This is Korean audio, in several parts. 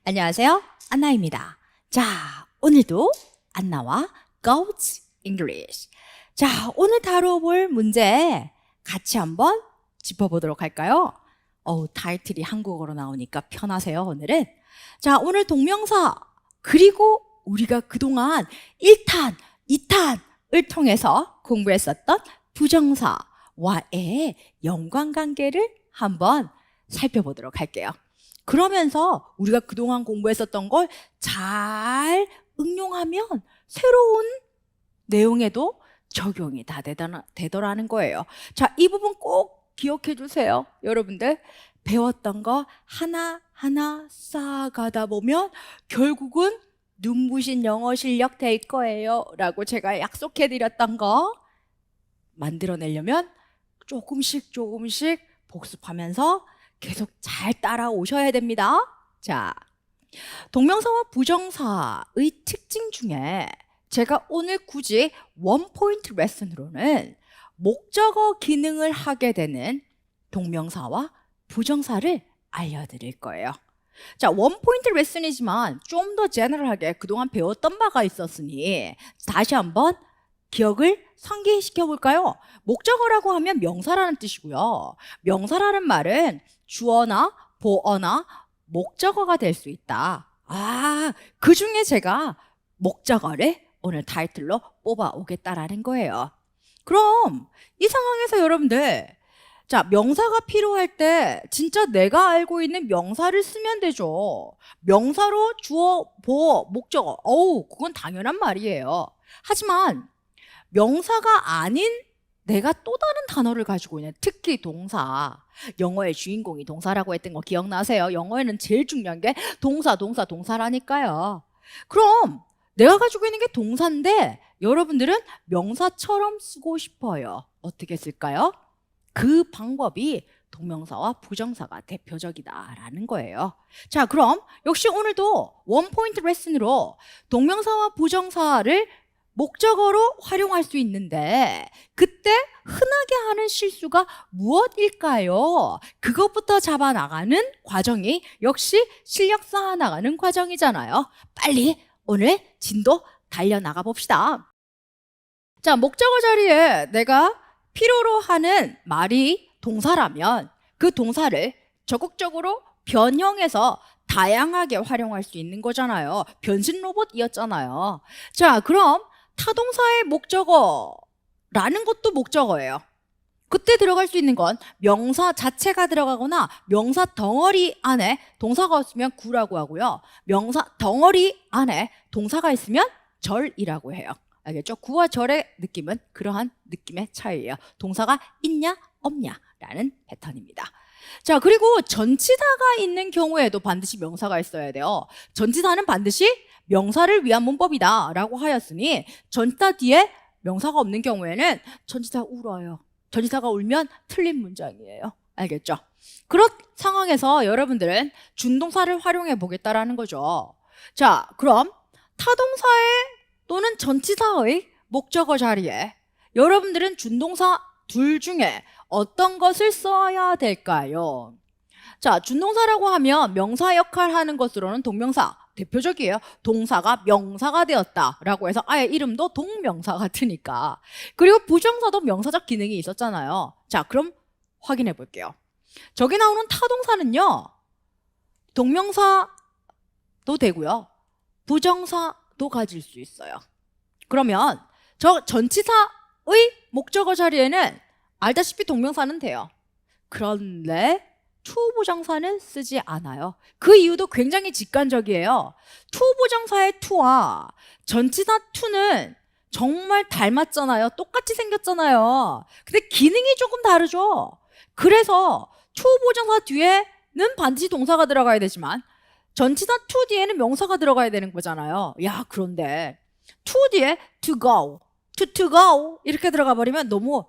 안녕하세요. 안나입니다. 자, 오늘도 안나와 Go's English. 자, 오늘 다뤄볼 문제 같이 한번 짚어보도록 할까요? 타이틀이 한국어로 나오니까 편하세요, 오늘은. 자, 오늘 동명사 그리고 우리가 그동안 1탄, 2탄을 통해서 공부했었던 부정사와의 연관관계를 한번 살펴보도록 할게요. 그러면서 우리가 그동안 공부했었던 걸 잘 응용하면 새로운 내용에도 적용이 다 되더라는 거예요. 자, 이 부분 꼭 기억해 주세요. 여러분들 배웠던 거 하나하나 쌓아가다 보면 결국은 눈부신 영어 실력 될 거예요 라고 제가 약속해 드렸던 거 만들어내려면 조금씩 복습하면서 계속 잘 따라오셔야 됩니다. 자, 동명사와 부정사의 특징 중에 제가 오늘 굳이 원포인트 레슨으로는 목적어 기능을 하게 되는 동명사와 부정사를 알려드릴 거예요. 자, 원포인트 레슨이지만 좀 더 제너럴하게 그동안 배웠던 바가 있었으니 다시 한번 기억을 상기시켜 볼까요? 목적어라고 하면 명사라는 뜻이고요. 명사라는 말은 주어나 보어나 목적어가 될 수 있다. 그 중에 제가 목적어를 오늘 타이틀로 뽑아 오겠다라는 거예요. 그럼 이 상황에서 여러분들, 자, 명사가 필요할 때 진짜 내가 알고 있는 명사를 쓰면 되죠. 명사로 주어, 보어, 목적어. 그건 당연한 말이에요. 하지만 명사가 아닌 내가 또 다른 단어를 가지고 있는, 특히 동사, 영어의 주인공이 동사라고 했던 거 기억나세요? 영어에는 제일 중요한 게 동사라니까요. 그럼 내가 가지고 있는 게 동사인데 여러분들은 명사처럼 쓰고 싶어요. 어떻게 쓸까요? 그 방법이 동명사와 부정사가 대표적이다라는 거예요. 자, 그럼 역시 오늘도 원포인트 레슨으로 동명사와 부정사를 목적어로 활용할 수 있는데 그때 흔하게 하는 실수가 무엇일까요? 그것부터 잡아나가는 과정이 역시 실력 쌓아나가는 과정이잖아요. 빨리 오늘 진도 달려나가 봅시다. 자, 목적어 자리에 내가 필요로 하는 말이 동사라면 그 동사를 적극적으로 변형해서 다양하게 활용할 수 있는 거잖아요. 변신 로봇이었잖아요. 자, 그럼 타동사의 목적어라는 것도 목적어예요. 그때 들어갈 수 있는 건 명사 자체가 들어가거나 명사 덩어리 안에 동사가 있으면 구라고 하고요. 명사 덩어리 안에 동사가 있으면 절이라고 해요. 알겠죠? 구와 절의 느낌은 그러한 느낌의 차이예요. 동사가 있냐 없냐라는 패턴입니다. 자, 그리고 전치사가 있는 경우에도 반드시 명사가 있어야 돼요. 전치사는 반드시 명사를 위한 문법이다 라고 하였으니 전치사 뒤에 명사가 없는 경우에는 전치사 울어요. 전치사가 울면 틀린 문장이에요. 알겠죠? 그런 상황에서 여러분들은 준동사를 활용해 보겠다라는 거죠. 자, 그럼 타동사의 또는 전치사의 목적어 자리에 여러분들은 준동사 둘 중에 어떤 것을 써야 될까요? 자, 준동사라고 하면 명사 역할 하는 것으로는 동명사 대표적이에요. 동사가 명사가 되었다라고 해서 아예 이름도 동명사 같으니까. 그리고 부정사도 명사적 기능이 있었잖아요. 자, 그럼 확인해 볼게요. 저기 나오는 타동사는요, 동명사도 되고요, 부정사도 가질 수 있어요. 그러면 저 전치사의 목적어 자리에는 알다시피 동명사는 돼요. 그런데 투부정사는 쓰지 않아요. 그 이유도 굉장히 직관적이에요. 투부정사의 투와 전치사 투는 정말 닮았잖아요. 똑같이 생겼잖아요. 근데 기능이 조금 다르죠. 그래서 투부정사 뒤에는 반드시 동사가 들어가야 되지만 전치사 투 뒤에는 명사가 들어가야 되는 거잖아요. 야, 그런데 투 뒤에 to go, to go 이렇게 들어가 버리면 너무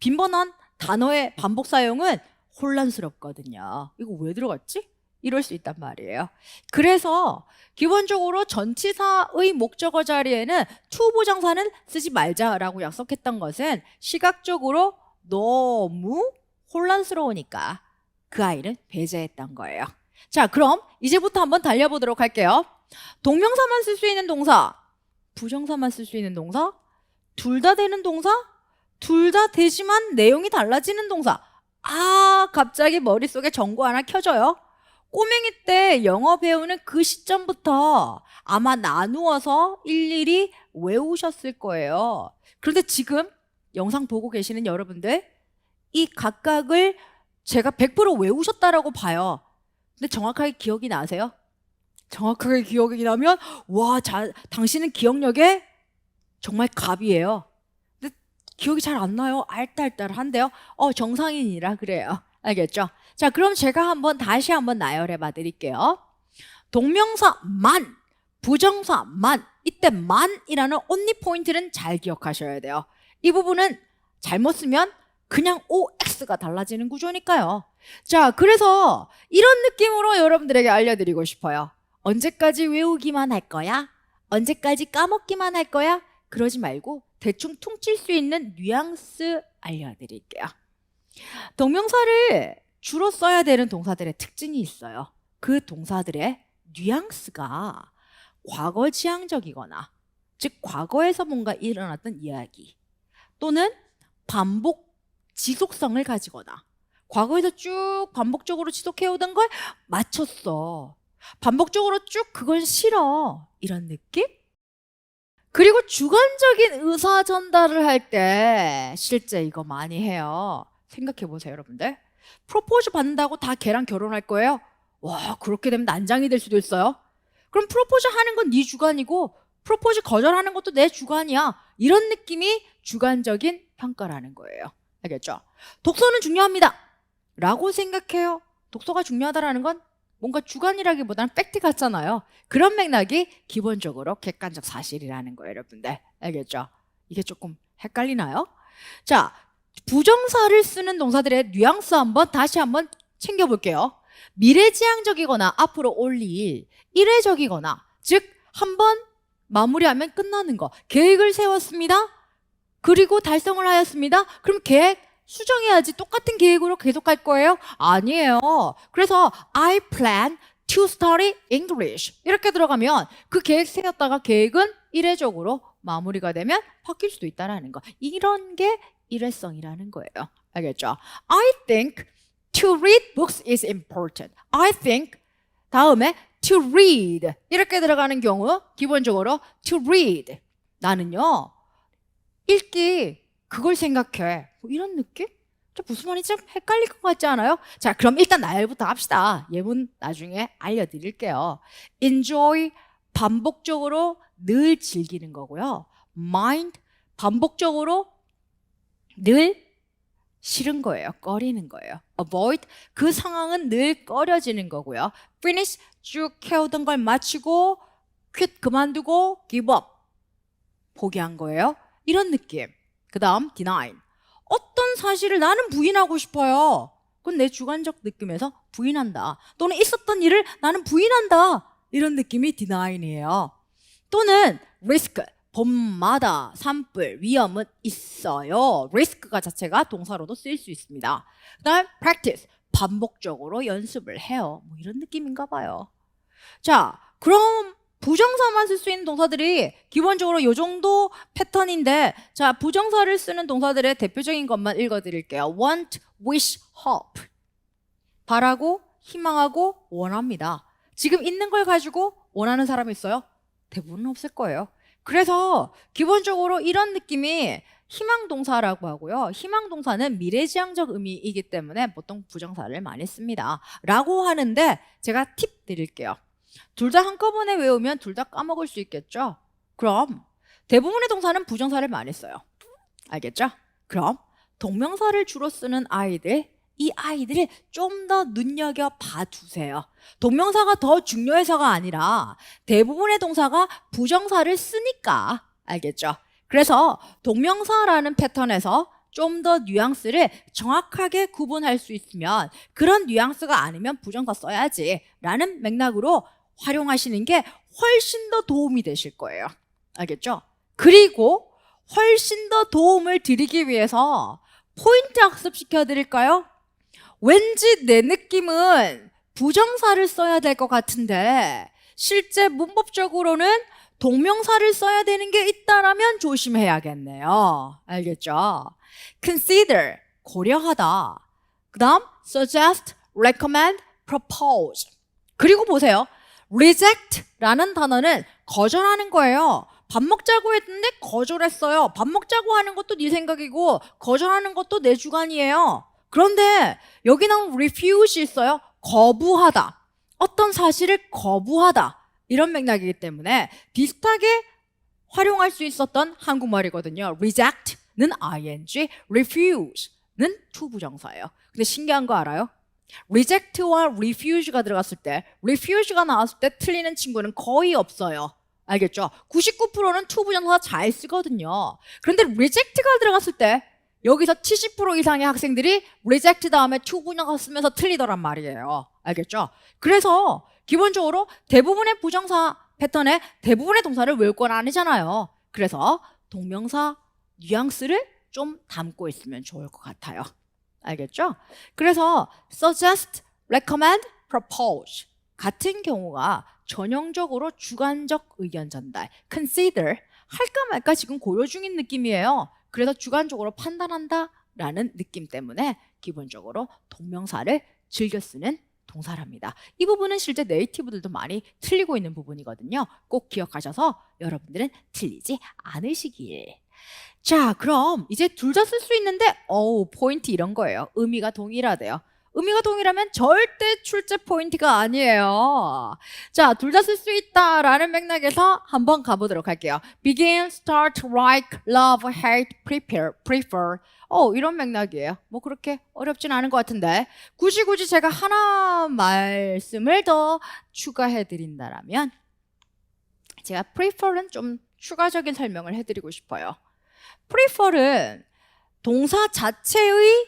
빈번한 단어의 반복 사용은 혼란스럽거든요. 이거 왜 들어갔지? 이럴 수 있단 말이에요. 그래서 기본적으로 전치사의 목적어 자리에는 투부정사는 쓰지 말자라고 약속했던 것은 시각적으로 너무 혼란스러우니까 그 아이는 배제했던 거예요. 자, 그럼 이제부터 한번 달려보도록 할게요. 동명사만 쓸 수 있는 동사, 부정사만 쓸 수 있는 동사, 둘 다 되는 동사, 둘 다 되지만 내용이 달라지는 동사. 아, 갑자기 머릿속에 전구 하나 켜져요. 꼬맹이 때 영어 배우는 그 시점부터 아마 나누어서 일일이 외우셨을 거예요. 그런데 지금 영상 보고 계시는 여러분들, 이 각각을 제가 100% 외우셨다라고 봐요. 근데 정확하게 기억이 나세요? 정확하게 기억이 나면 와, 당신은 기억력에 정말 갑이에요. 근데 기억이 잘 안 나요. 알딸딸한데요. 정상인이라 그래요. 알겠죠? 자, 그럼 제가 다시 한번 나열해 봐 드릴게요. 동명사 만, 부정사 만. 이때 만이라는 only 포인트는 잘 기억하셔야 돼요. 이 부분은 잘못 쓰면 그냥 OX가 달라지는 구조니까요. 자, 그래서 이런 느낌으로 여러분들에게 알려드리고 싶어요. 언제까지 외우기만 할 거야? 언제까지 까먹기만 할 거야? 그러지 말고 대충 퉁칠 수 있는 뉘앙스 알려드릴게요. 동명사를 주로 써야 되는 동사들의 특징이 있어요. 그 동사들의 뉘앙스가 과거지향적이거나, 즉 과거에서 뭔가 일어났던 이야기, 또는 반복 지속성을 가지거나, 과거에서 쭉 반복적으로 지속해오던 걸 맞췄어, 반복적으로 쭉 그걸 싫어, 이런 느낌? 그리고 주관적인 의사 전달을 할 때 실제 이거 많이 해요. 생각해 보세요, 여러분들. 프로포즈 받는다고 다 걔랑 결혼할 거예요? 와, 그렇게 되면 난장이 될 수도 있어요. 그럼 프로포즈 하는 건 네 주관이고 프로포즈 거절하는 것도 내 주관이야. 이런 느낌이 주관적인 평가라는 거예요. 알겠죠? 독서는 중요합니다 라고 생각해요. 독서가 중요하다라는 건 뭔가 주관이라기보다는 팩트 같잖아요. 그런 맥락이 기본적으로 객관적 사실이라는 거예요, 여러분들. 알겠죠? 이게 조금 헷갈리나요? 자, 부정사를 쓰는 동사들의 뉘앙스 다시 한번 챙겨볼게요. 미래지향적이거나 앞으로 올 일, 일회적이거나, 즉 한번 마무리하면 끝나는 거. 계획을 세웠습니다. 그리고 달성을 하였습니다. 그럼 계획 수정해야지. 똑같은 계획으로 계속 할 거예요? 아니에요. 그래서 I plan to study English 이렇게 들어가면 그 계획 세웠다가 계획은 일회적으로 마무리가 되면 바뀔 수도 있다는 거. 이런 게 일회성이라는 거예요. 알겠죠? I think to read books is important. I think 다음에 to read 이렇게 들어가는 경우 기본적으로 to read 나는요 읽기 그걸 생각해. 뭐 이런 느낌? 무슨 말인지 좀 헷갈릴 것 같지 않아요? 자, 그럼 일단 나열부터 합시다. 예문 나중에 알려드릴게요. enjoy 반복적으로 늘 즐기는 거고요. mind 반복적으로 늘 싫은 거예요. 꺼리는 거예요. avoid 그 상황은 늘 꺼려지는 거고요. finish 쭉 해오던 걸 마치고 quit 그만두고 give up 포기한 거예요. 이런 느낌. 그 다음 deny 어떤 사실을 나는 부인하고 싶어요. 그건 내 주관적 느낌에서 부인한다. 또는 있었던 일을 나는 부인한다. 이런 느낌이 deny이에요. 또는 risk 범마다 산불 위험은 있어요. risk가 자체가 동사로도 쓰일 수 있습니다. 그 다음 practice 반복적으로 연습을 해요. 뭐 이런 느낌인가 봐요. 자, 그럼 부정사만 쓸 수 있는 동사들이 기본적으로 이 정도 패턴인데, 자, 부정사를 쓰는 동사들의 대표적인 것만 읽어드릴게요. want, wish, hope. 바라고, 희망하고, 원합니다. 지금 있는 걸 가지고 원하는 사람이 있어요? 대부분은 없을 거예요. 그래서 기본적으로 이런 느낌이 희망동사라고 하고요. 희망동사는 미래지향적 의미이기 때문에 보통 부정사를 많이 씁니다. 라고 하는데 제가 팁 드릴게요. 둘 다 한꺼번에 외우면 둘 다 까먹을 수 있겠죠? 그럼 대부분의 동사는 부정사를 많이 써요. 알겠죠? 그럼 동명사를 주로 쓰는 아이들, 이 아이들을 좀 더 눈여겨봐 두세요. 동명사가 더 중요해서가 아니라 대부분의 동사가 부정사를 쓰니까. 알겠죠? 그래서 동명사라는 패턴에서 좀 더 뉘앙스를 정확하게 구분할 수 있으면 그런 뉘앙스가 아니면 부정사 써야지 라는 맥락으로 활용하시는 게 훨씬 더 도움이 되실 거예요. 알겠죠? 그리고 훨씬 더 도움을 드리기 위해서 포인트 학습 시켜드릴까요? 왠지 내 느낌은 부정사를 써야 될 것 같은데 실제 문법적으로는 동명사를 써야 되는 게 있다라면 조심해야겠네요. 알겠죠? consider, 고려하다. 그 다음 suggest, recommend, propose. 그리고 보세요. reject라는 단어는 거절하는 거예요. 밥 먹자고 했는데 거절했어요. 밥 먹자고 하는 것도 네 생각이고 거절하는 것도 내 주관이에요. 그런데 여기 나온 refuse 있어요. 거부하다. 어떤 사실을 거부하다. 이런 맥락이기 때문에 비슷하게 활용할 수 있었던 한국말이거든요. reject는 ing, refuse는 to 부정사예요. 근데 신기한 거 알아요? reject와 refuse가 들어갔을 때, refuse가 나왔을 때 틀리는 친구는 거의 없어요. 알겠죠? 99%는 to 부정사 잘 쓰거든요. 그런데 reject가 들어갔을 때 여기서 70% 이상의 학생들이 reject 다음에 to 부정사 쓰면서 틀리더란 말이에요. 알겠죠? 그래서 기본적으로 대부분의 부정사 패턴에 대부분의 동사를 외울 건 아니잖아요. 그래서 동명사 뉘앙스를 좀 담고 있으면 좋을 것 같아요. 알겠죠? 그래서 suggest, recommend, propose 같은 경우가 전형적으로 주관적 의견 전달, consider 할까 말까 지금 고려 중인 느낌이에요. 그래서 주관적으로 판단한다 라는 느낌 때문에 기본적으로 동명사를 즐겨 쓰는 동사랍니다. 이 부분은 실제 네이티브들도 많이 틀리고 있는 부분이거든요. 꼭 기억하셔서 여러분들은 틀리지 않으시길. 자, 그럼 이제 둘 다 쓸 수 있는데 포인트 이런 거예요. 의미가 동일하대요. 의미가 동일하면 절대 출제 포인트가 아니에요. 자, 둘 다 쓸 수 있다라는 맥락에서 한번 가보도록 할게요. begin, start, like, love, hate, prepare, prefer. 이런 맥락이에요. 뭐 그렇게 어렵진 않은 것 같은데 굳이 제가 하나 말씀을 더 추가해 드린다라면 제가 prefer는 좀 추가적인 설명을 해드리고 싶어요. prefer은 동사 자체의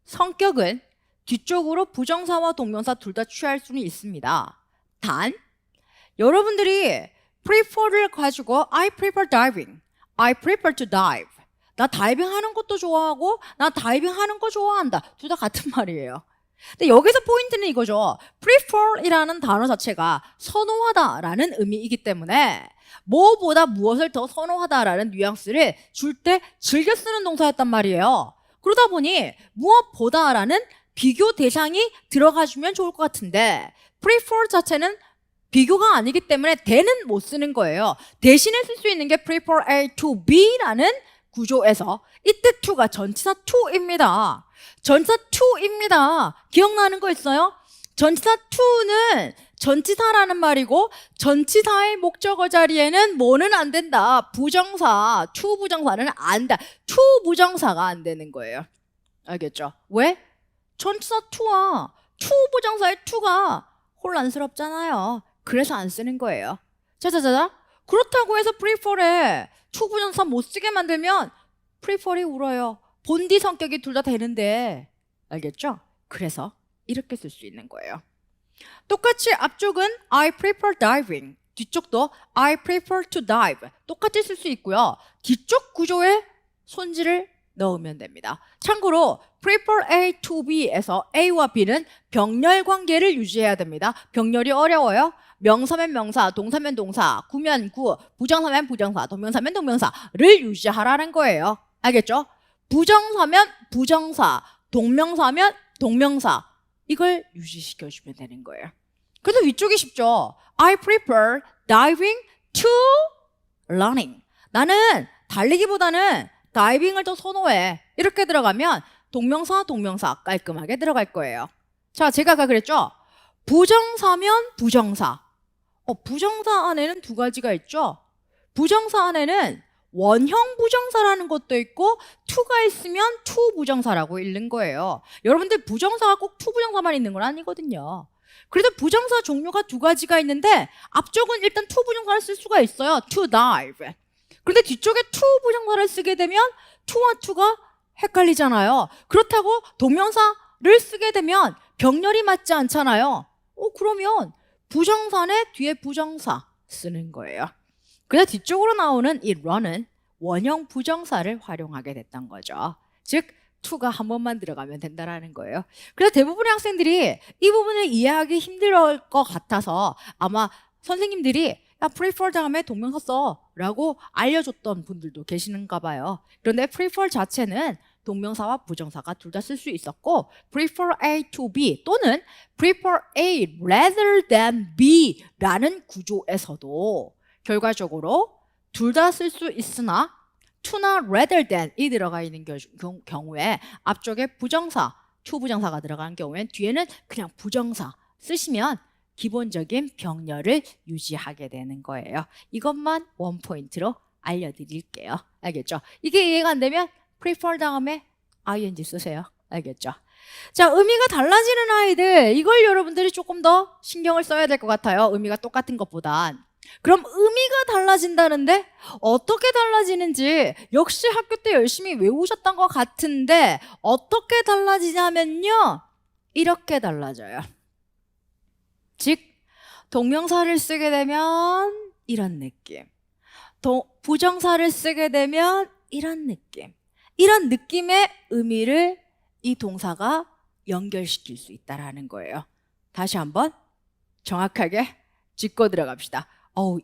성격은 뒤쪽으로 부정사와 동명사 둘 다 취할 수는 있습니다. 단 여러분들이 prefer를 가지고 I prefer diving, I prefer to dive. 나 다이빙 하는 것도 좋아하고 나 다이빙 하는 거 좋아한다. 둘 다 같은 말이에요. 근데 여기서 포인트는 이거죠. prefer이라는 단어 자체가 선호하다라는 의미이기 때문에 뭐보다 무엇을 더 선호하다라는 뉘앙스를 줄 때 즐겨 쓰는 동사였단 말이에요. 그러다 보니 무엇보다라는 비교 대상이 들어가주면 좋을 것 같은데 prefer 자체는 비교가 아니기 때문에 대는 못 쓰는 거예요. 대신에 쓸 수 있는 게 prefer A to B라는 구조에서 이때 to가 전치사 to입니다. 전치사 to입니다. 기억나는 거 있어요? 전치사 to는 전치사라는 말이고 전치사의 목적어 자리에는 뭐는 안 된다. 부정사, to 부정사는 안 돼. to 부정사가 안 되는 거예요. 알겠죠? 왜? 전치사 to와 to 부정사의 to가 혼란스럽잖아요. 그래서 안 쓰는 거예요. 자자자자. 그렇다고 해서 prefer에 to 부정사 못 쓰게 만들면 prefer이 울어요. 본디 성격이 둘 다 되는데. 알겠죠? 그래서 이렇게 쓸 수 있는 거예요. 똑같이 앞쪽은 I prefer diving, 뒤쪽도 I prefer to dive 똑같이 쓸 수 있고요. 뒤쪽 구조에 손질을 넣으면 됩니다. 참고로 prefer A to B에서 A와 B는 병렬 관계를 유지해야 됩니다. 병렬이 어려워요. 명사면 명사, 동사면 동사, 구면 구, 부정사면 부정사, 동명사면 동명사를 유지하라는 거예요. 알겠죠? 부정사면 부정사, 동명사면 동명사 이걸 유지시켜주면 되는 거예요. 그래서 위쪽이 쉽죠. I prefer diving to running. 나는 달리기보다는 다이빙을 더 선호해. 이렇게 들어가면 동명사, 동명사 깔끔하게 들어갈 거예요. 자, 제가 아까 그랬죠? 부정사면 부정사. 부정사 안에는 두 가지가 있죠. 부정사 안에는 원형 부정사라는 것도 있고 to가 있으면 to 부정사라고 읽는 거예요. 여러분들 부정사가 꼭 to 부정사만 있는 건 아니거든요. 그래서 부정사 종류가 두 가지가 있는데 앞쪽은 일단 to 부정사를 쓸 수가 있어요. to dive. 그런데 뒤쪽에 to 부정사를 쓰게 되면 to와 to가 헷갈리잖아요. 그렇다고 동명사를 쓰게 되면 병렬이 맞지 않잖아요. 그러면 부정사는 뒤에 부정사 쓰는 거예요. 그래서 뒤쪽으로 나오는 이 run은 원형 부정사를 활용하게 됐던 거죠. 즉 to가 한 번만 들어가면 된다라는 거예요. 그래서 대부분의 학생들이 이 부분을 이해하기 힘들 것 같아서 아마 선생님들이 야, prefer 다음에 동명사 써 라고 알려줬던 분들도 계시는가 봐요. 그런데 prefer 자체는 동명사와 부정사가 둘 다 쓸 수 있었고 prefer A to B 또는 prefer A rather than B 라는 구조에서도 결과적으로 둘 다 쓸 수 있으나 to나 rather than이 들어가 있는 경우에 앞쪽에 부정사, to 부정사가 들어가는 경우엔 뒤에는 그냥 부정사 쓰시면 기본적인 병렬을 유지하게 되는 거예요. 이것만 원포인트로 알려드릴게요. 알겠죠? 이게 이해가 안 되면 prefer 다음에 ing 쓰세요. 알겠죠? 자, 의미가 달라지는 아이들, 이걸 여러분들이 조금 더 신경을 써야 될 것 같아요. 의미가 똑같은 것보단. 그럼 의미가 달라진다는데 어떻게 달라지는지 역시 학교 때 열심히 외우셨던 것 같은데 어떻게 달라지냐면요, 이렇게 달라져요. 즉 동명사를 쓰게 되면 이런 느낌, 부정사를 쓰게 되면 이런 느낌, 이런 느낌의 의미를 이 동사가 연결시킬 수 있다는 거예요. 다시 한번 정확하게 짚고 들어갑시다.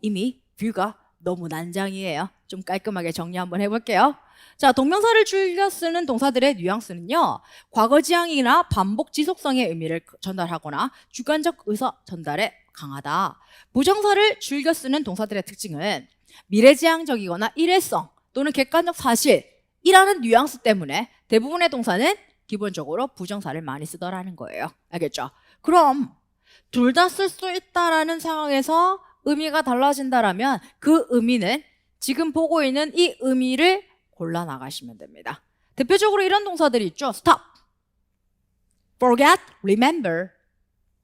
이미 뷰가 너무 난장이에요. 좀 깔끔하게 정리 한번 해볼게요. 자, 동명사를 줄여 쓰는 동사들의 뉘앙스는요, 과거지향이나 반복 지속성의 의미를 전달하거나 주관적 의사 전달에 강하다. 부정사를 줄여 쓰는 동사들의 특징은 미래지향적이거나 일회성 또는 객관적 사실이라는 뉘앙스 때문에 대부분의 동사는 기본적으로 부정사를 많이 쓰더라는 거예요. 알겠죠? 그럼 둘 다 쓸 수 있다라는 상황에서 의미가 달라진다라면 그 의미는 지금 보고 있는 이 의미를 골라 나가시면 됩니다. 대표적으로 이런 동사들이 있죠. stop, forget, remember,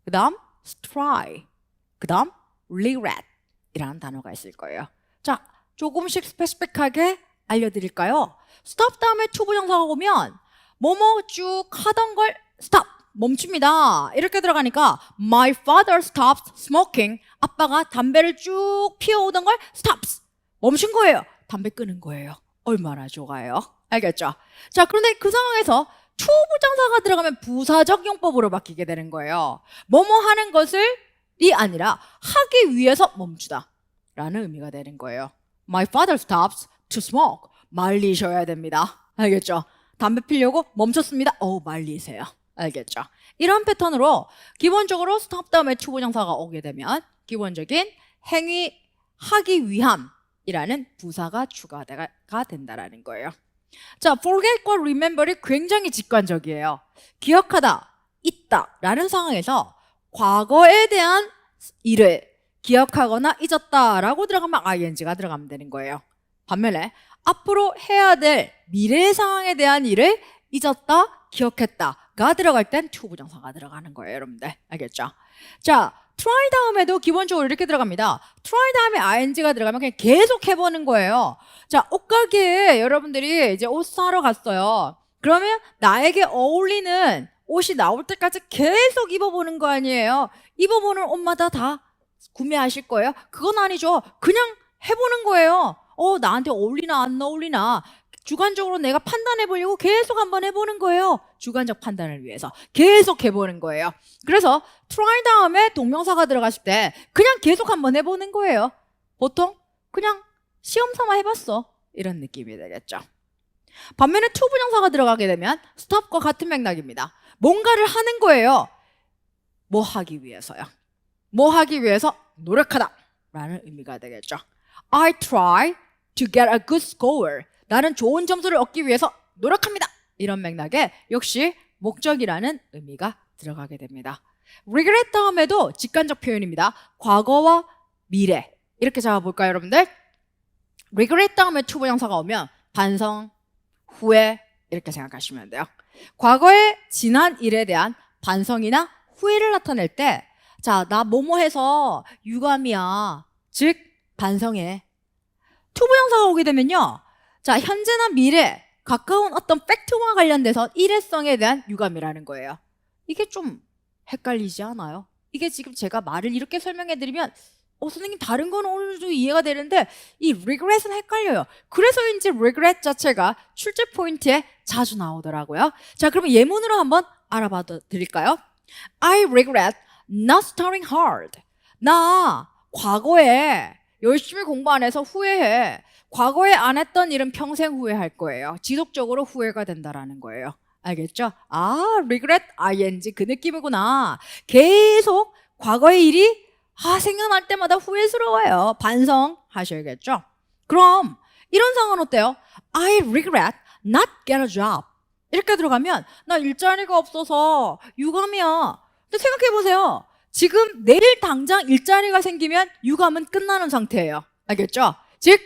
그 다음 try, 그 다음 regret 이라는 단어가 있을 거예요. 자, 조금씩 스페시픽하게 알려드릴까요? stop 다음에 to 부정사가 오면 뭐뭐 쭉 하던 걸 stop, 멈춥니다. 이렇게 들어가니까 My father stopped smoking. 아빠가 담배를 쭉 피워오던 걸 stops, 멈춘 거예요. 담배 끄는 거예요. 얼마나 좋아요. 알겠죠? 자, 그런데 그 상황에서 to 부정사가 들어가면 부사적 용법으로 바뀌게 되는 거예요. 뭐뭐 하는 것을이 아니라 하기 위해서 멈추다 라는 의미가 되는 거예요. My father stops to smoke. 말리셔야 됩니다. 알겠죠? 담배 피려고 멈췄습니다. 말리세요. 알겠죠? 이런 패턴으로 기본적으로 stop 다음에 to 부정사가 오게 되면 기본적인 행위 하기 위함이라는 부사가 추가가 된다라는 거예요. 자, forget과 remember이 굉장히 직관적이에요. 기억하다, 있다 라는 상황에서 과거에 대한 일을 기억하거나 잊었다라고 들어가면 ing가 들어가면 되는 거예요. 반면에 앞으로 해야 될 미래 상황에 대한 일을 잊었다, 기억했다가 들어갈 땐 to 부정사가 들어가는 거예요, 여러분들. 알겠죠? 자, try 다음에도 기본적으로 이렇게 들어갑니다. try 다음에 ing가 들어가면 그냥 계속 해보는 거예요. 자, 옷가게에 여러분들이 이제 옷 사러 갔어요. 그러면 나에게 어울리는 옷이 나올 때까지 계속 입어보는 거 아니에요? 입어보는 옷마다 다 구매하실 거예요? 그건 아니죠. 그냥 해보는 거예요. 나한테 어울리나 안 어울리나 주관적으로 내가 판단해 보려고 계속 한번 해보는 거예요. 주관적 판단을 위해서 계속 해보는 거예요. 그래서 try 다음에 동명사가 들어갔을 때 그냥 계속 한번 해보는 거예요. 보통 그냥 시험 삼아 해봤어 이런 느낌이 되겠죠. 반면에 to 부정사가 들어가게 되면 stop과 같은 맥락입니다. 뭔가를 하는 거예요. 뭐 하기 위해서요? 뭐 하기 위해서 노력하다 라는 의미가 되겠죠. I try to get a good score. 나는 좋은 점수를 얻기 위해서 노력합니다. 이런 맥락에 역시 목적이라는 의미가 들어가게 됩니다. regret 다음에도 직관적 표현입니다. 과거와 미래 이렇게 잡아볼까요, 여러분들? regret 다음에 to 부정사가 오면 반성, 후회 이렇게 생각하시면 돼요. 과거의 지난 일에 대한 반성이나 후회를 나타낼 때 자, 나 뭐뭐 해서 유감이야. 즉 반성해. to 부정사가 오게 되면요, 자, 현재나 미래 가까운 어떤 팩트와 관련돼서 일회성에 대한 유감이라는 거예요. 이게 좀 헷갈리지 않아요? 이게 지금 제가 말을 이렇게 설명해 드리면 선생님 다른 건 어느 정도 이해가 되는데 이 regret은 헷갈려요. 그래서인지 regret 자체가 출제 포인트에 자주 나오더라고요. 자, 그러면 예문으로 한번 알아봐 드릴까요? I regret not studying hard. 나 과거에 열심히 공부 안 해서 후회해. 과거에 안 했던 일은 평생 후회할 거예요. 지속적으로 후회가 된다라는 거예요. 알겠죠? regret, ing 그 느낌이구나. 계속 과거의 일이 생각날 때마다 후회스러워요. 반성하셔야겠죠? 그럼 이런 상황은 어때요? I regret not get a job. 이렇게 들어가면 나 일자리가 없어서 유감이야. 근데 생각해보세요. 지금 내일 당장 일자리가 생기면 유감은 끝나는 상태예요. 알겠죠? 즉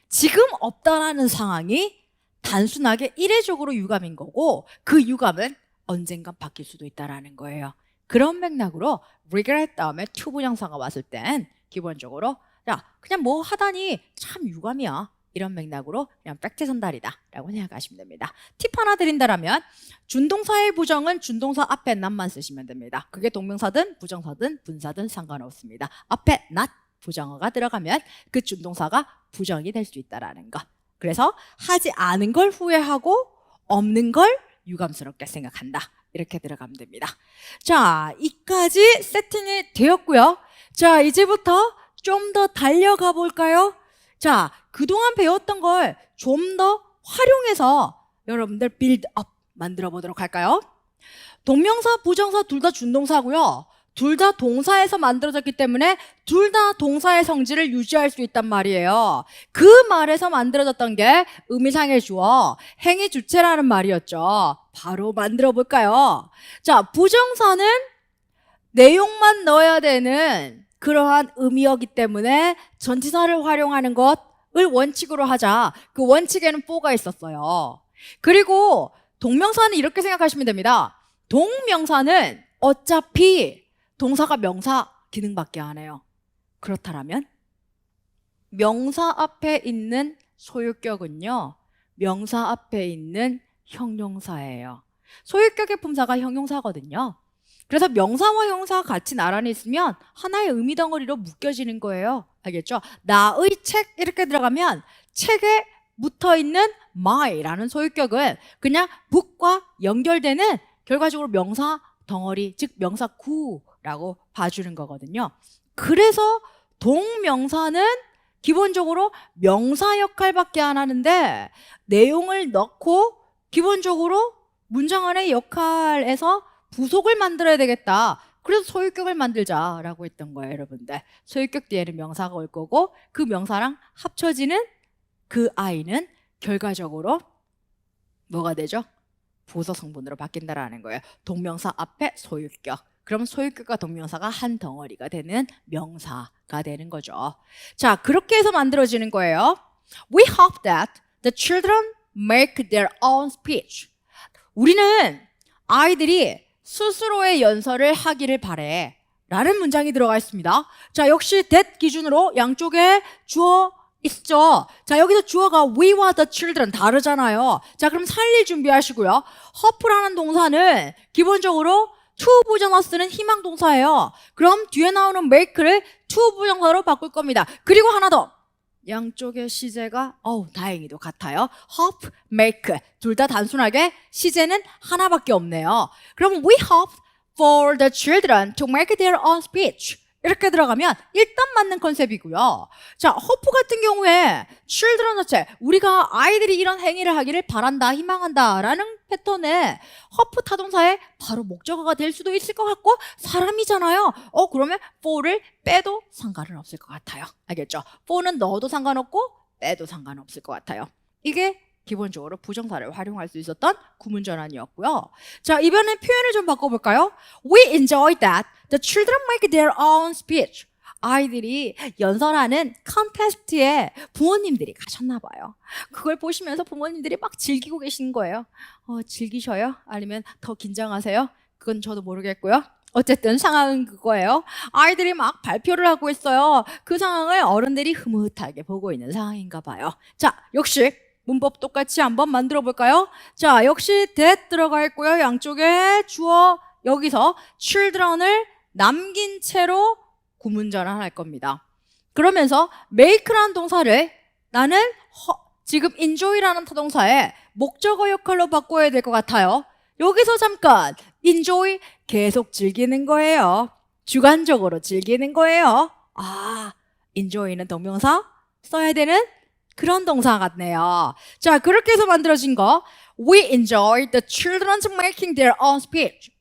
지금 없다라는 상황이 단순하게 이례적으로 유감인 거고 그 유감은 언젠간 바뀔 수도 있다라는 거예요. 그런 맥락으로 regret 다음에 to 부정사가 왔을 땐 기본적으로 야 그냥 뭐 하다니 참 유감이야. 이런 맥락으로 그냥 팩트 전달이다 라고 생각하시면 됩니다. 팁 하나 드린다라면 준동사의 부정은 준동사 앞에 not만 쓰시면 됩니다. 그게 동명사든 부정사든 분사든 상관없습니다. 앞에 not 부정어가 들어가면 그 준동사가 부정이 될 수 있다는 것. 그래서 하지 않은 걸 후회하고 없는 걸 유감스럽게 생각한다. 이렇게 들어가면 됩니다. 자, 이까지 세팅이 되었고요. 자, 이제부터 좀 더 달려가 볼까요? 자, 그동안 배웠던 걸 좀 더 활용해서 여러분들 빌드업 만들어 보도록 할까요? 동명사, 부정사 둘 다 준동사고요. 둘 다 동사에서 만들어졌기 때문에 둘 다 동사의 성질을 유지할 수 있단 말이에요. 그 말에서 만들어졌던 게 의미상의 주어, 행위 주체라는 말이었죠. 바로 만들어 볼까요? 자, 부정사는 내용만 넣어야 되는 그러한 의미였기 때문에 전치사를 활용하는 것을 원칙으로 하자. 그 원칙에는 4가 있었어요. 그리고 동명사는 이렇게 생각하시면 됩니다. 동명사는 어차피 동사가 명사 기능밖에 안 해요. 그렇다면 명사 앞에 있는 소유격은요. 명사 앞에 있는 형용사예요. 소유격의 품사가 형용사거든요. 그래서 명사와 형사가 같이 나란히 있으면 하나의 의미 덩어리로 묶여지는 거예요. 알겠죠? 나의 책 이렇게 들어가면 책에 묻어있는 my라는 소유격은 그냥 book과 연결되는 결과적으로 명사 덩어리, 즉 명사 구라고 봐주는 거거든요. 그래서 동명사는 기본적으로 명사 역할밖에 안 하는데 내용을 넣고 기본적으로 문장 안의 역할에서 부속을 만들어야 되겠다. 그래서 소유격을 만들자라고 했던 거예요, 여러분들. 소유격 뒤에는 명사가 올 거고 그 명사랑 합쳐지는 그 아이는 결과적으로 뭐가 되죠? 부서 성분으로 바뀐다라는 거예요. 동명사 앞에 소유격. 그러면 소유격과 동명사가 한 덩어리가 되는 명사가 되는 거죠. 자, 그렇게 해서 만들어지는 거예요. We hope that the children make their own speech. 우리는 아이들이 스스로의 연설을 하기를 바래 라는 문장이 들어가 있습니다. 자, 역시 that 기준으로 양쪽에 주어 있죠. 자, 여기서 주어가 we와 the children 다르잖아요. 자, 그럼 살릴 준비하시고요. hope라는 동사는 기본적으로 to 부정어 쓰는 희망 동사예요. 그럼 뒤에 나오는 make를 to 부정사로 바꿀 겁니다. 그리고 하나 더. 양쪽의 시제가 다행히도 같아요. hope, make 둘 다 단순하게 시제는 하나밖에 없네요. 그럼 we hope for the children to make their own speech 이렇게 들어가면 일단 맞는 컨셉이고요. 자, hope 같은 경우에 children 자체 우리가 아이들이 이런 행위를 하기를 바란다, 희망한다 라는 패턴에 hope 타동사에 바로 목적어가 될 수도 있을 것 같고 사람이잖아요. 그러면 for를 빼도 상관은 없을 것 같아요. 알겠죠? for는 넣어도 상관없고 빼도 상관없을 것 같아요. 이게 기본적으로 부정사를 활용할 수 있었던 구문 전환이었고요. 자, 이번에 표현을 좀 바꿔볼까요? We enjoy that the children make their own speech. 아이들이 연설하는 컨테스트에 부모님들이 가셨나 봐요. 그걸 보시면서 부모님들이 막 즐기고 계신 거예요. 즐기셔요? 아니면 더 긴장하세요? 그건 저도 모르겠고요. 어쨌든 상황은 그거예요. 아이들이 막 발표를 하고 있어요. 그 상황을 어른들이 흐뭇하게 보고 있는 상황인가 봐요. 자, 역시 문법 똑같이 한번 만들어 볼까요? 자, 역시 that 들어가 있고요. 양쪽에 주어 여기서 children을 남긴 채로 구문 전환할 겁니다. 그러면서 make라는 동사를 나는 지금 enjoy라는 타동사의 목적어 역할로 바꿔야 될 것 같아요. 여기서 잠깐 enjoy 계속 즐기는 거예요. 주관적으로 즐기는 거예요. 아, enjoy는 동명사 써야 되는 그런 동사 같네요. 자, 그렇게 해서 만들어진 거 We enjoy the children's making their own speech.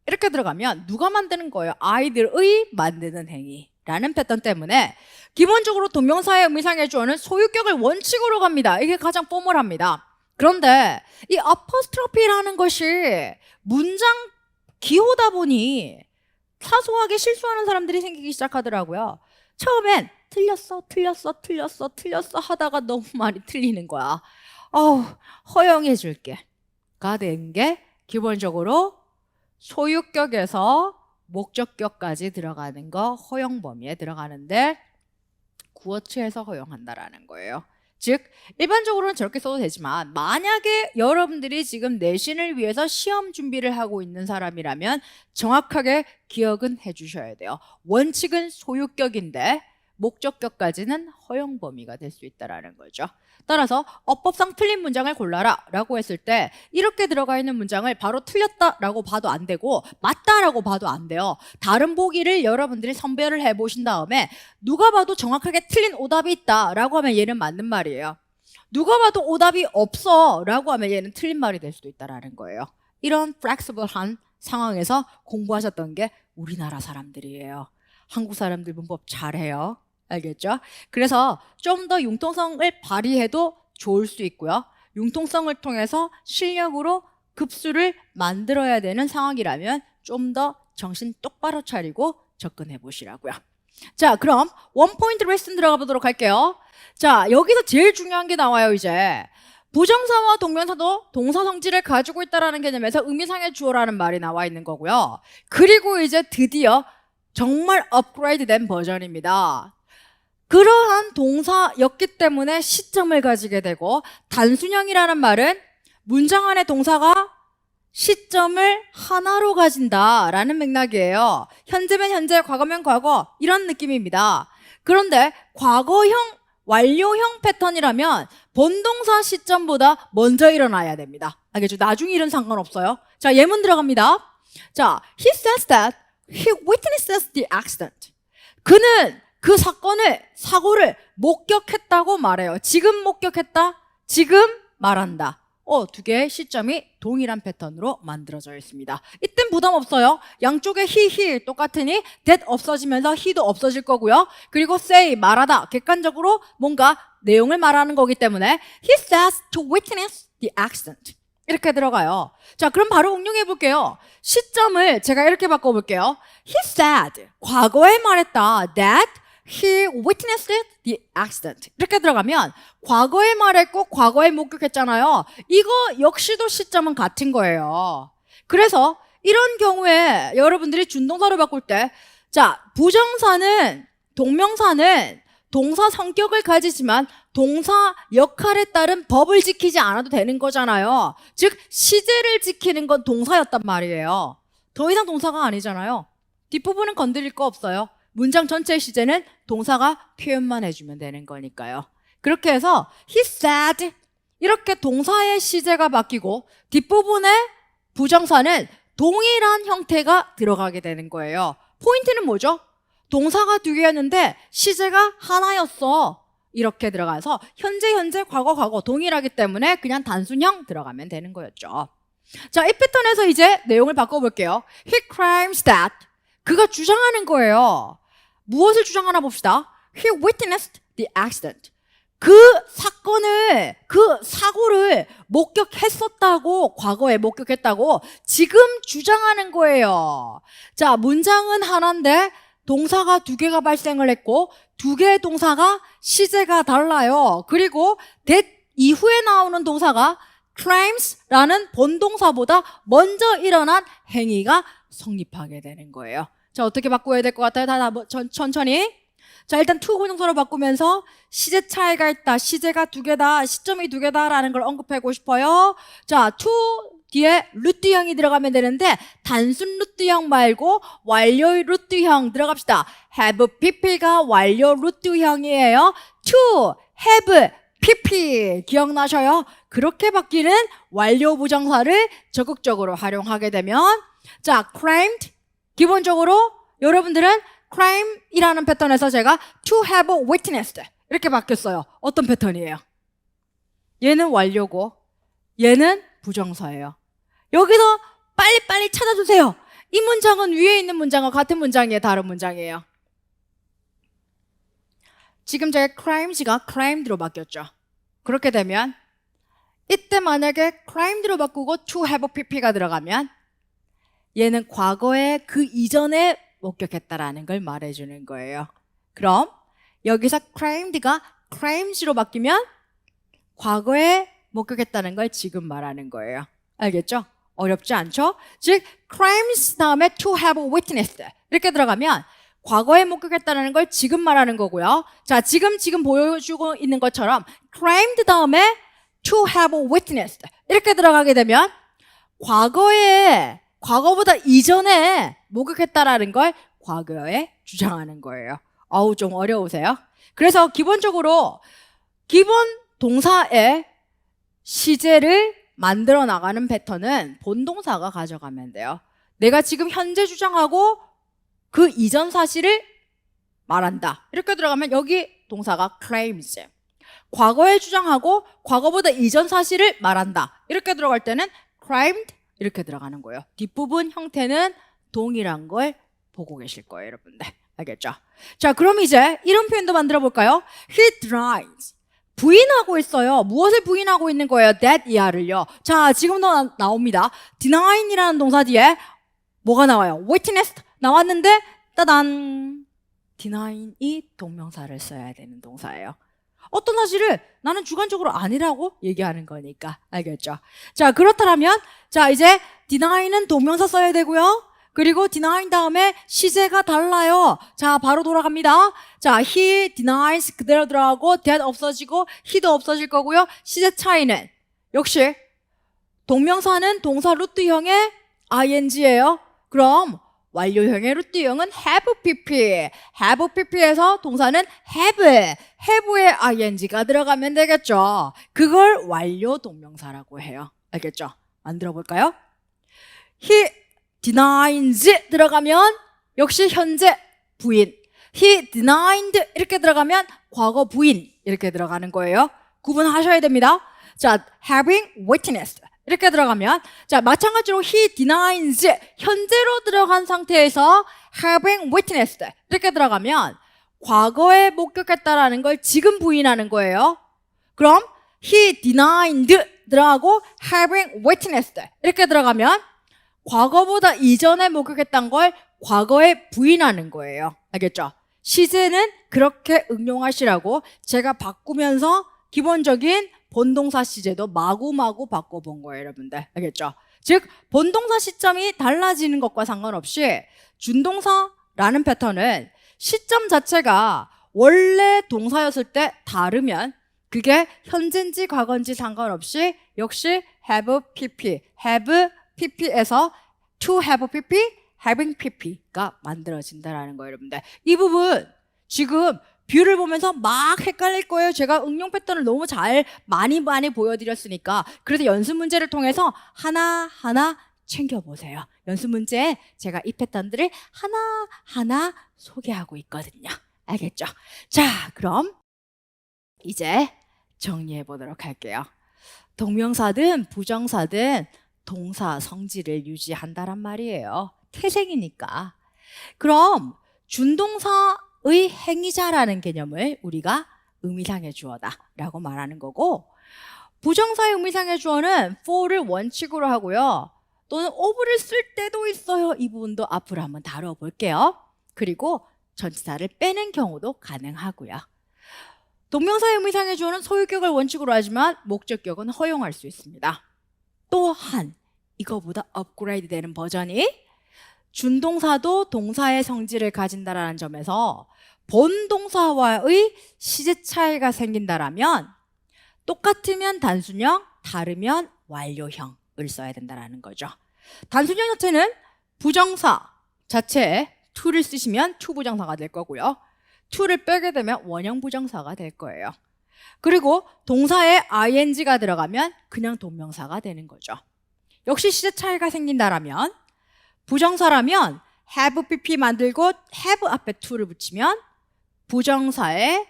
이렇게 들어가면 누가 만드는 거예요? 아이들의 만드는 행위라는 패턴 때문에 기본적으로 동명사의 의미상의 주어는 소유격을 원칙으로 갑니다. 이게 가장 포멀합니다. 그런데 이 apostrophe라는 것이 문장 기호다 보니 사소하게 실수하는 사람들이 생기기 시작하더라고요. 처음엔 틀렸어 하다가 너무 많이 틀리는 거야. 허용해 줄게 가 된 게 기본적으로 소유격에서 목적격까지 들어가는 거 허용 범위에 들어가는데 구어체에서 허용한다라는 거예요. 즉 일반적으로는 저렇게 써도 되지만 만약에 여러분들이 지금 내신을 위해서 시험 준비를 하고 있는 사람이라면 정확하게 기억은 해주셔야 돼요. 원칙은 소유격인데 목적격까지는 허용 범위가 될 수 있다는 거죠. 따라서 어법상 틀린 문장을 골라라 라고 했을 때 이렇게 들어가 있는 문장을 바로 틀렸다라고 봐도 안 되고 맞다라고 봐도 안 돼요. 다른 보기를 여러분들이 선별을 해보신 다음에 누가 봐도 정확하게 틀린 오답이 있다라고 하면 얘는 맞는 말이에요. 누가 봐도 오답이 없어 라고 하면 얘는 틀린 말이 될 수도 있다는 거예요. 이런 플렉시블한 상황에서 공부하셨던 게 우리나라 사람들이에요. 한국 사람들 문법 잘해요. 알겠죠? 그래서 좀 더 융통성을 발휘해도 좋을 수 있고요. 융통성을 통해서 실력으로 급수를 만들어야 되는 상황이라면 좀 더 정신 똑바로 차리고 접근해 보시라고요. 자, 그럼 원포인트 레슨 들어가 보도록 할게요. 자, 여기서 제일 중요한 게 나와요, 이제. 부정사와 동명사도 동사 성질을 가지고 있다는 개념에서 의미상의 주어라는 말이 나와 있는 거고요. 그리고 이제 드디어 정말 업그레이드 된 버전입니다. 그러한 동사였기 때문에 시점을 가지게 되고 단순형이라는 말은 문장 안에 동사가 시점을 하나로 가진다라는 맥락이에요. 현재면 현재, 과거면 과거 이런 느낌입니다. 그런데 과거형, 완료형 패턴이라면 본동사 시점보다 먼저 일어나야 됩니다. 알겠죠? 나중 일은 상관없어요. 자, 예문 들어갑니다. 자, he says that he witnesses the accident. 그는 그 사고를 목격했다고 말해요. 지금 목격했다, 지금 말한다. 두 개의 시점이 동일한 패턴으로 만들어져 있습니다. 이땐 부담 없어요. 양쪽에 he 똑같으니 that 없어지면서 he도 없어질 거고요. 그리고 say, 말하다, 객관적으로 뭔가 내용을 말하는 거기 때문에 he says to witness the accident. 이렇게 들어가요. 자, 그럼 바로 응용해 볼게요. 시점을 제가 이렇게 바꿔볼게요. He said, 과거에 말했다, that he witnessed the accident. 이렇게 들어가면 과거에 말했고 과거에 목격했잖아요. 이거 역시도 시점은 같은 거예요. 그래서 이런 경우에 여러분들이 준동사로 바꿀 때, 자, 부정사는, 동명사는 동사 성격을 가지지만 동사 역할에 따른 법을 지키지 않아도 되는 거잖아요. 즉 시제를 지키는 건 동사였단 말이에요. 더 이상 동사가 아니잖아요. 뒷부분은 건드릴 거 없어요. 문장 전체의 시제는 동사가 표현만 해주면 되는 거니까요. 그렇게 해서 he said 이렇게 동사의 시제가 바뀌고 뒷부분의 부정사는 동일한 형태가 들어가게 되는 거예요. 포인트는 뭐죠? 동사가 두 개였는데 시제가 하나였어. 이렇게 들어가서 현재, 과거 동일하기 때문에 그냥 단순형 들어가면 되는 거였죠. 자, 이 패턴에서 이제 내용을 바꿔볼게요. He claims that 그가 주장하는 거예요. 무엇을 주장하나 봅시다. He witnessed the accident. 그 사고를 목격했었다고, 과거에 목격했다고 지금 주장하는 거예요. 자, 문장은 하나인데 동사가 두 개가 발생을 했고 두 개의 동사가 시제가 달라요. 그리고 that 이후에 나오는 동사가 claims라는 본동사보다 먼저 일어난 행위가 성립하게 되는 거예요. 자, 어떻게 바꿔야 될 것 같아요? 천천히. 자, 일단 to 고정사로 바꾸면서 시제 차이가 있다, 시제가 두 개다, 시점이 두 개다라는 걸 언급하고 싶어요. 자, to 뒤에 루트형이 들어가면 되는데 단순 루트형 말고 완료의 루트형 들어갑시다. have pp가 완료 루트형이에요. to have pp 기억나셔요? 그렇게 바뀌는 완료 부정사를 적극적으로 활용하게 되면 자, claimed 기본적으로 여러분들은 claim이라는 패턴에서 제가 to have witnessed 이렇게 바뀌었어요. 어떤 패턴이에요? 얘는 완료고 얘는 부정사예요. 여기서 빨리빨리 찾아주세요. 이 문장은 위에 있는 문장과 같은 문장이에요? 다른 문장이에요? 지금 제가 crimes가 crimed로 바뀌었죠. 그렇게 되면 이때 만약에 crimed로 바꾸고 to have pp가 들어가면 얘는 과거에 그 이전에 목격했다라는 걸 말해주는 거예요. 그럼 여기서 crimed가 crimes로 바뀌면 과거에 목격했다는 걸 지금 말하는 거예요. 알겠죠? 어렵지 않죠? 즉 crimes 다음에 to have witnessed 이렇게 들어가면 과거에 목격했다는 걸 지금 말하는 거고요. 자, 지금 보여주고 있는 것처럼 claimed 다음에 to have witnessed 이렇게 들어가게 되면 과거보다 이전에 목격했다라는 걸 과거에 주장하는 거예요. 어우, 좀 어려우세요? 그래서 기본적으로 기본 동사의 시제를 만들어 나가는 패턴은 본동사가 가져가면 돼요. 내가 지금 현재 주장하고 그 이전 사실을 말한다. 이렇게 들어가면 여기 동사가 claims. 과거에 주장하고 과거보다 이전 사실을 말한다. 이렇게 들어갈 때는 claimed 이렇게 들어가는 거예요. 뒷부분 형태는 동일한 걸 보고 계실 거예요, 여러분들. 알겠죠? 자, 그럼 이제 이런 표현도 만들어 볼까요? He denies. 부인하고 있어요. 무엇을 부인하고 있는 거예요? that 이하를요. 자, 지금도 나옵니다. deny이라는 동사 뒤에 뭐가 나와요? witness 나왔는데 따단 deny이 동명사를 써야 되는 동사예요. 어떤 사실을 나는 주관적으로 아니라고 얘기하는 거니까. 알겠죠? 자, 그렇다면 자, 이제 deny는 동명사 써야 되고요. 그리고 deny 다음에 시제가 달라요. 자, 바로 돌아갑니다. 자, he denies 그대로 들어가고 that 없어지고 he도 없어질 거고요. 시제 차이는 역시 동명사는 동사 루트형의 ing예요. 그럼 완료형의 루트형은 have pp. have pp에서 동사는 have의 ing가 들어가면 되겠죠. 그걸 완료 동명사라고 해요. 알겠죠? 만들어 볼까요? he denies 들어가면 역시 현재 부인. he denied 이렇게 들어가면 과거 부인 이렇게 들어가는 거예요. 구분하셔야 됩니다. 자, having witnessed 이렇게 들어가면 자, 마찬가지로 he denies 현재로 들어간 상태에서 having witnessed 이렇게 들어가면 과거에 목격했다라는 걸 지금 부인하는 거예요. 그럼 he denied 들어가고 having witnessed 이렇게 들어가면 과거보다 이전에 목격했던 걸 과거에 부인하는 거예요. 알겠죠? 시제는 그렇게 응용하시라고 제가 바꾸면서 기본적인 본동사 시제도 마구마구 바꿔본 거예요, 여러분들. 알겠죠? 즉, 본동사 시점이 달라지는 것과 상관없이 준동사라는 패턴은 시점 자체가 원래 동사였을 때 다르면 그게 현재인지 과거인지 상관없이 역시 have pp에서 to have pp, having pp가 만들어진다라는 거예요, 여러분들. 이 부분 지금 뷰를 보면서 막 헷갈릴 거예요. 제가 응용 패턴을 너무 많이 보여드렸으니까. 그래서 연습 문제를 통해서 하나하나 챙겨보세요. 연습 문제에 제가 이 패턴들을 하나하나 소개하고 있거든요. 알겠죠? 자, 그럼 이제 정리해 보도록 할게요. 동명사든 부정사든 동사 성질을 유지한다란 말이에요. 태생이니까. 그럼 준동사의 행위자라는 개념을 우리가 의미상의 주어다라고 말하는 거고, 부정사의 의미상의 주어는 for를 원칙으로 하고요. 또는 of를 쓸 때도 있어요. 이 부분도 앞으로 한번 다뤄볼게요. 그리고 전치사를 빼는 경우도 가능하고요. 동명사의 의미상의 주어는 소유격을 원칙으로 하지만 목적격은 허용할 수 있습니다. 또한 이거보다 업그레이드 되는 버전이 준동사도 동사의 성질을 가진다라는 점에서 본동사와의 시제 차이가 생긴다라면 똑같으면 단순형, 다르면 완료형 써야 된다는 거죠. 단순형 자체는 부정사 자체에 to를 쓰시면 to 부정사가 될 거고요. to를 빼게 되면 원형 부정사가 될 거예요. 그리고 동사에 ing가 들어가면 그냥 동명사가 되는 거죠. 역시 시제 차이가 생긴다라면 부정사라면 have pp 만들고 have 앞에 to를 붙이면 부정사의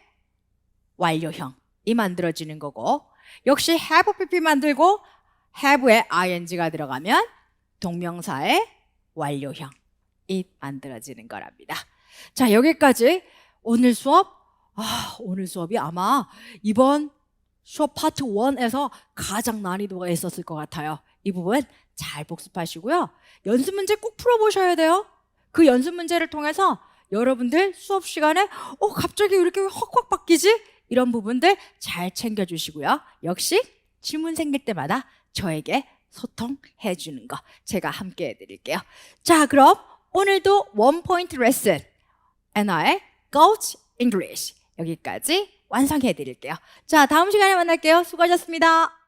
완료형이 만들어지는 거고, 역시 have pp 만들고 have에 ing가 들어가면 동명사의 완료형이 만들어지는 거랍니다. 자, 여기까지 오늘 수업. 오늘 수업이 아마 이번 수업 파트 1에서 가장 난이도가 있었을 것 같아요. 이 부분 잘 복습하시고요. 연습 문제 꼭 풀어보셔야 돼요. 그 연습 문제를 통해서 여러분들 수업 시간에 갑자기 왜 이렇게 확확 바뀌지? 이런 부분들 잘 챙겨주시고요. 역시 질문 생길 때마다 저에게 소통해 주는 거 제가 함께 해드릴게요. 자, 그럼 오늘도 원 포인트 레슨 NI의 Coach English 여기까지 완성해 드릴게요. 자, 다음 시간에 만날게요. 수고하셨습니다.